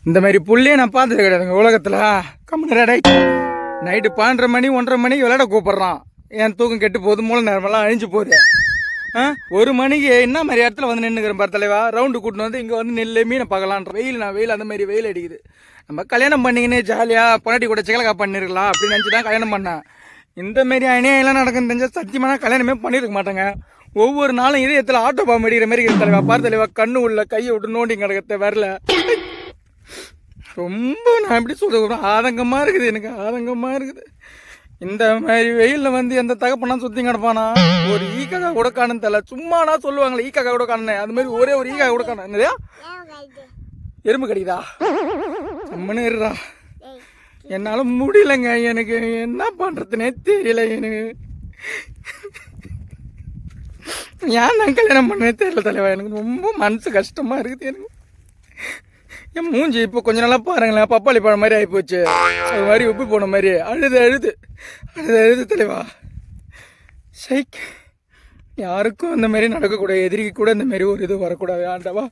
இந்த மாதிரி புள்ளையே நான் பார்த்தது கிடையாதுங்க உலகத்தில். கம்முனடை நைட்டு 12:30 மணி 1:30 மணிக்கு விளையாட கூப்பிட்றான். என் தூக்கம் கெட்டு போகுது, மூளை நேரமெல்லாம் அழிஞ்சு போகுது. 1 மணிக்கு என்ன மாதிரி இடத்துல வந்து நின்றுக்கிறேன் பார் தலைவா. ரவுண்டு கூட்டின்னு வந்து இங்கே வந்து நெல் மீனை பார்க்கலான்ற வெயில் அந்த மாதிரி வெயில் அடிக்குது. நம்ம கல்யாணம் பண்ணிங்கன்னு ஜாலியாக பொண்டாட்டி கூட சிக்கலக்கா பண்ணிருக்கலாம் அப்படின்னு நினச்சி தான் கல்யாணம் பண்ணேன். இந்த மாரி அநியாயம்லாம் நடக்குன்னு தெரிஞ்சால் சத்தியமான கல்யாணமே பண்ணியிருக்க மாட்டேங்க. ஒவ்வொரு நாளும் இதயத்தில் ஆட்டோ பாம்பு அடிக்கிற மாதிரி இருக்குது தலைவா. பார் தலைவா, கண்ணு உள்ள கையை விட்டு நோண்டி கிடக்கிறத வரல. ரொம்ப நான் எப்படி சொல்றது, ஆதங்கமாக இருக்குது, எனக்கு ஆதங்கமாக இருக்குது. இந்த மாதிரி வெயிலில் வந்து எந்த தகப்பனா சுற்றி கிடப்பானா? ஒரு ஈக்காக்கா கூட காணும் தெரியல. சும்மானா சொல்லுவாங்களே ஈக்காக்கா கூட காணேன், அது மாதிரி ஒரே ஒரு ஈக்காக்கா கூட காணும். இல்லையா எறும்பு கடிக்குதா? அம்மனு இருடா, என்னால் முடியலைங்க. எனக்கு என்ன பண்ணுறதுனே தெரியல. எனக்கு ஏன் நான் கல்யாணம் பண்ணவே தெரியல தலைவா. எனக்கு ரொம்ப மனசு கஷ்டமாக இருக்குது. எனக்கு என் மூஞ்சி இப்போ கொஞ்ச நாளாக பாருங்களேன், பப்பாளி பழம் மாதிரி ஆகிப்போச்சு. அது மாதிரி உப்பு போன மாதிரி அழுது தலைவா. சைக், யாருக்கும் அந்த மாதிரி நடக்கக்கூடாது. எதிரிக்கு கூட இந்த மாதிரி ஒரு இது வரக்கூடாது ஆண்டவா.